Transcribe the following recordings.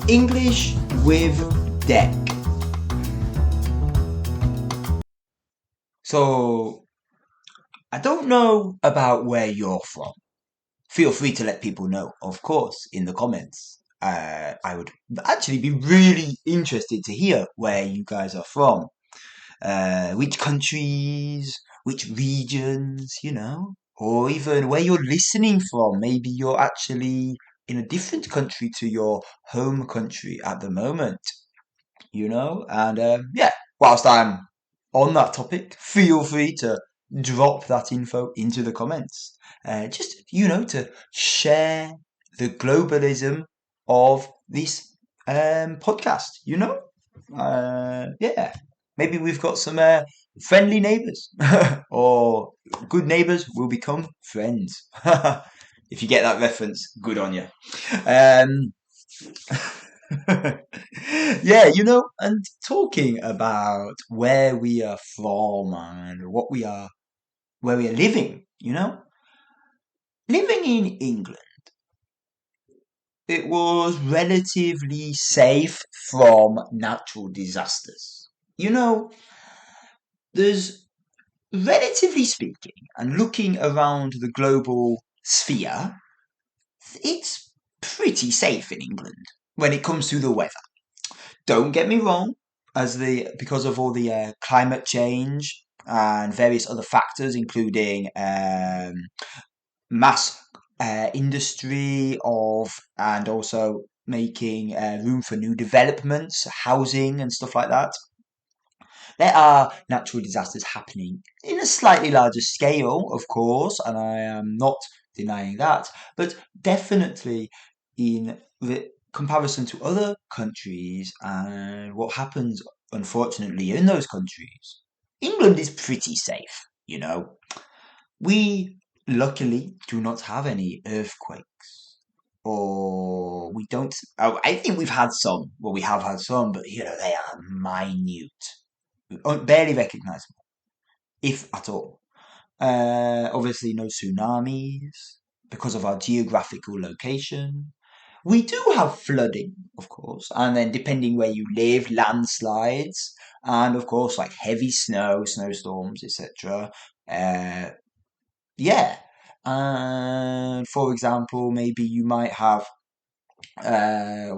English with Deck. So, I don't know about where you're from. Feel free to let people know, of course, in the comments. I would actually be really interested to hear where you guys are from. Which countries, which regions, or even where you're listening from. Maybe you're actually in a different country to your home country at the moment. And yeah, whilst I'm on that topic, feel free to drop that info into the comments. Just, to share the globalism of this podcast. Yeah, maybe we've got some friendly neighbors, or good neighbors will become friends. If you get that reference, good on you. Um, yeah, and talking about where we are from and where we are living, living in England, it was relatively safe from natural disasters. There's relatively speaking, and looking around the global sphere, it's pretty safe in England when it comes to the weather. Don't get me wrong, because of all the climate change and various other factors, including mass industry and also making room for new developments, housing and stuff like that. There are natural disasters happening in a slightly larger scale, of course, and I am not denying that, but definitely in the comparison to other countries and what happens, unfortunately, in those countries, England is pretty safe. We luckily do not have any earthquakes, or we don't. Oh, I think we've had some. Well, we have had some, but they are minute, barely recognizable, if at all. Obviously, no tsunamis because of our geographical location. We do have flooding, of course, and then depending where you live, landslides, and of course, like heavy snow, snowstorms, etc. Uh, yeah. And for example, maybe you might have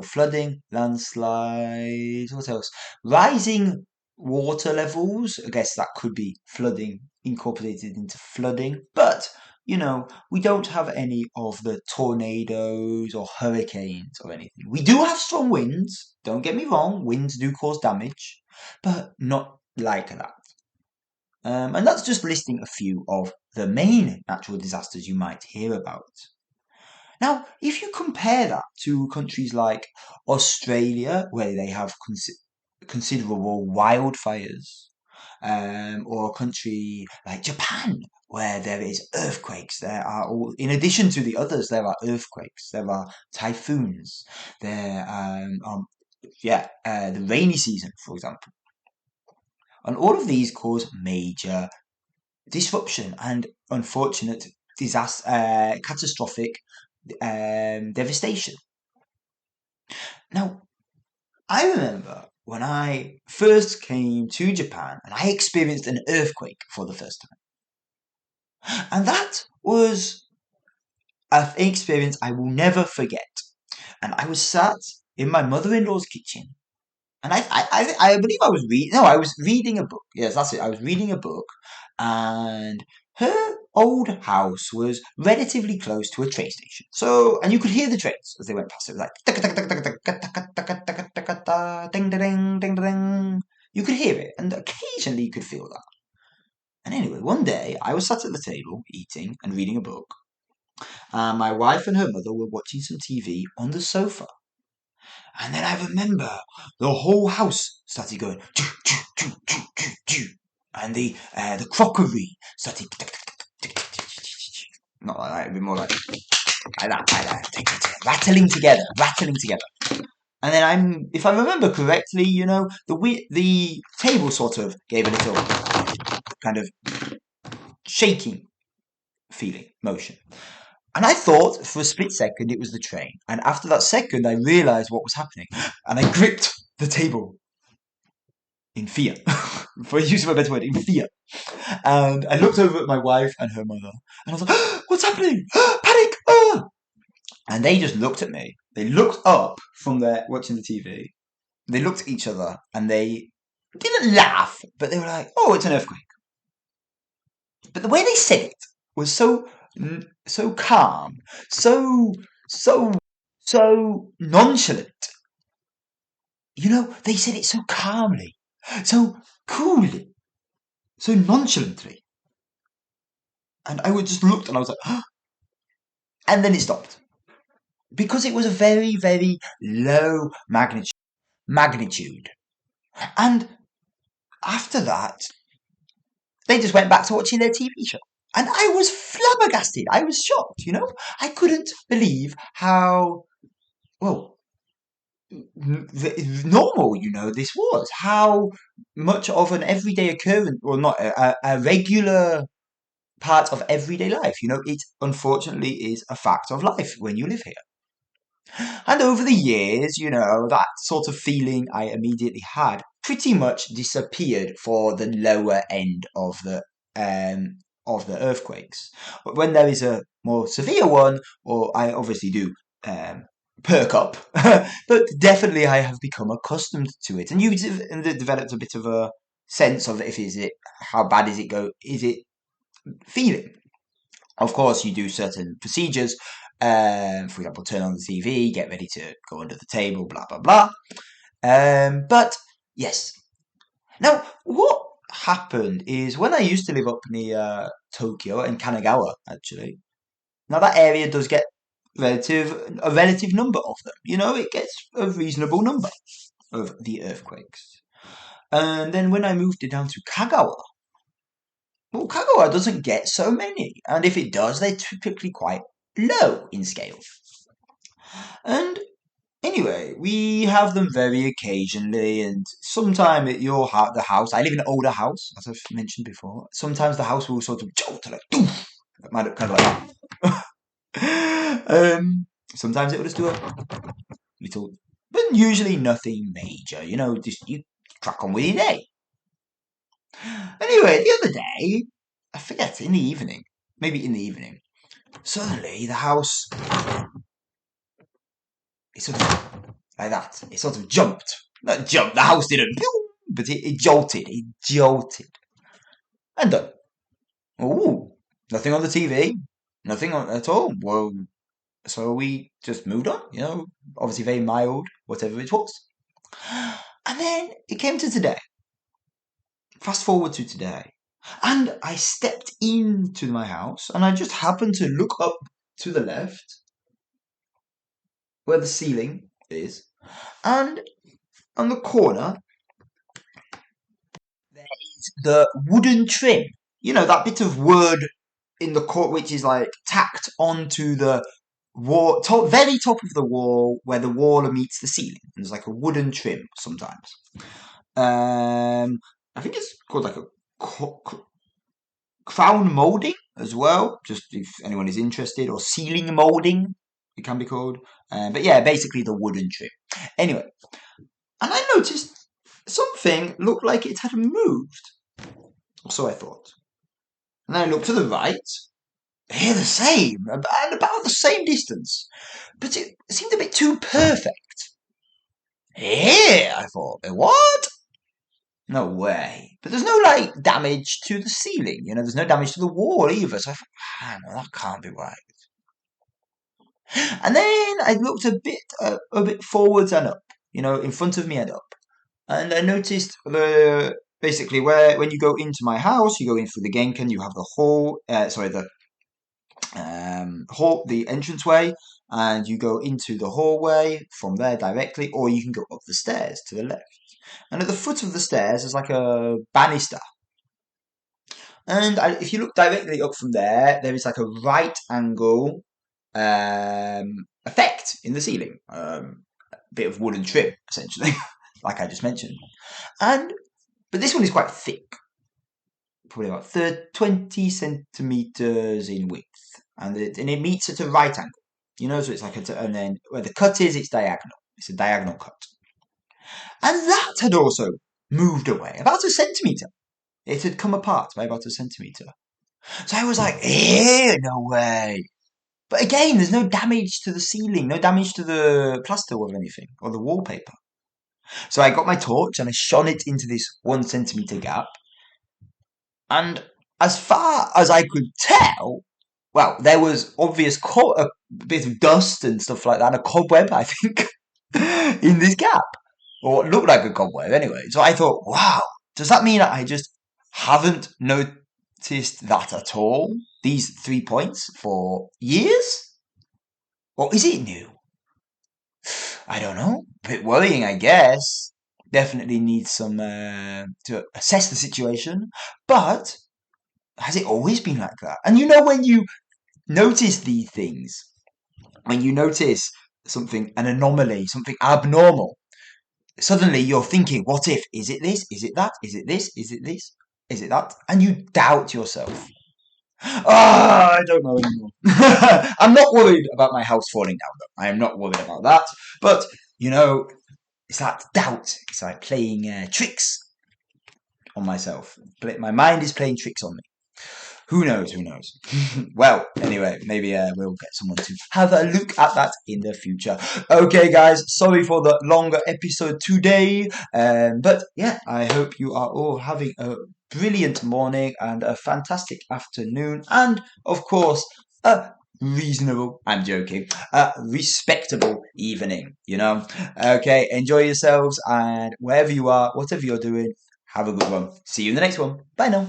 flooding, landslides, what else? Rising water levels. I guess that could be flooding incorporated into flooding, but we don't have any of the tornadoes or hurricanes or anything. We do have strong winds. Don't get me wrong, winds do cause damage, but not like that. And that's just listing a few of the main natural disasters you might hear about. Now, if you compare that to countries like Australia, where they have considerable wildfires, or a country like Japan, where there is earthquakes, in addition to the others, there are earthquakes, there are typhoons, the rainy season, for example. And all of these cause major disruption and unfortunate disaster, catastrophic devastation. Now, I remember when I first came to Japan and I experienced an earthquake for the first time. And that was an experience I will never forget. And I was sat in my mother-in-law's kitchen. And I believe I was reading. No, I was reading a book. Yes, that's it. I was reading a book, and her old house was relatively close to a train station. So, and you could hear the trains as they went past. It was like ding ding ding ding. You could hear it, and occasionally you could feel that. And anyway, one day I was sat at the table eating and reading a book, and my wife and her mother were watching some TV on the sofa. And then I remember the whole house started going, choo, choo, choo, choo, choo, choo. And the crockery started, not like that, it'd be more like that, rattling together. And then if I remember correctly, the table sort of gave a little kind of shaking feeling, motion. And I thought for a split second it was the train. And after that second, I realised what was happening. And I gripped the table in fear, for use of a better word, in fear. And I looked over at my wife and her mother, and I was like, "What's happening? Panic!" Ah! And they just looked at me. They looked up from their watching the TV. They looked at each other, and they didn't laugh, but they were like, "Oh, it's an earthquake." But the way they said it was so calm, so so nonchalant. They said it so calmly, so coolly, so nonchalantly. And I would just looked and I was like, "Huh?" And then it stopped. Because it was a very, very low magnitude. And after that, they just went back to watching their TV show. And I was flabbergasted. I was shocked. I couldn't believe how, well, normal, this was. How much of an everyday occurrence, or not, a regular part of everyday life. It unfortunately is a fact of life when you live here. And over the years, that sort of feeling I immediately had pretty much disappeared for the lower end of the earthquakes. But when there is a more severe one, or I obviously do perk up, but definitely I have become accustomed to it, and you developed a bit of a sense of how bad is it feeling. Of course, you do certain procedures. For example, turn on the TV, get ready to go under the table, blah, blah, blah. But yes. Now, what happened is when I used to live up near Tokyo and Kanagawa, actually. Now, that area does get a relative number of them. It gets a reasonable number of the earthquakes. And then when I moved it down to Kagawa, well, Kagawa doesn't get so many, and if it does, they're typically quite low in scale. And anyway, we have them very occasionally, and sometime at the house. I live in an older house, as I've mentioned before. Sometimes the house will sort of jolt, like doof, kind of like that. Sometimes it will just do a little, but usually nothing major. Just you crack on with your day. Anyway, the other day, I forget, maybe in the evening, suddenly the house, it sort of, like that, it sort of jumped. Not jumped, the house didn't, but it jolted, And done. Ooh, nothing on the TV, nothing at all. Well, so we just moved on, obviously very mild, whatever it was. And then it came to today. Fast forward to today. And I stepped into my house and I just happened to look up to the left where the ceiling is. And on the corner, there is the wooden trim. That bit of wood in the court which is like tacked onto the wall, very top of the wall where the wall meets the ceiling. And there's like a wooden trim sometimes. I think it's called like a crown molding as well, just if anyone is interested, or ceiling molding, it can be called. But yeah, basically the wooden trim. Anyway, and I noticed something looked like it had moved. So I thought. And then I looked to the right. They're the same, and about the same distance. But it seemed a bit too perfect. Here, I thought. What? No way. But there's no, damage to the ceiling. There's no damage to the wall either. So I thought, no, that can't be right. And then I looked a bit forwards and up, in front of me and up. And I noticed basically when you go into my house, you go in through the genkan, you have the the entranceway, and you go into the hallway from there directly, or you can go up the stairs to the left. And at the foot of the stairs is like a banister. And if you look directly up from there, there is like a right angle effect in the ceiling. A bit of wooden trim, essentially, like I just mentioned. But this one is quite thick, probably about 20 centimeters in width. and it meets at a right angle. So it's like and then where the cut is, it's diagonal. It's a diagonal cut, and that had also moved away about a centimeter. It had come apart by about a centimeter. So I was like, no way. But again, there's no damage to the ceiling, no damage to the plaster or anything, or the wallpaper. So I got my torch and I shone it into this 1 centimeter gap. And as far as I could tell, well, there was obvious a bit of dust and stuff like that, a cobweb, I think, in this gap. Or what looked like a cobweb anyway. So I thought, wow, does that mean I just haven't noticed that at all? These 3 points for years? Or is it new? I don't know. A bit worrying, I guess. Definitely needs some to assess the situation. But has it always been like that? And when you notice these things, when you notice something, an anomaly, something abnormal, suddenly you're thinking, what if? Is it this? Is it that? Is it this? Is it this? Is it that? And you doubt yourself. I don't know anymore. I'm not worried about my house falling down, though. I am not worried about that. But, it's that doubt. It's like playing tricks on myself. My mind is playing tricks on me. Who knows? Well, anyway, maybe we'll get someone to have a look at that in the future. Okay, guys, sorry for the longer episode today. But yeah, I hope you are all having a brilliant morning and a fantastic afternoon. And, of course, a reasonable, I'm joking, a respectable evening, Okay, enjoy yourselves, and wherever you are, whatever you're doing, have a good one. See you in the next one. Bye now.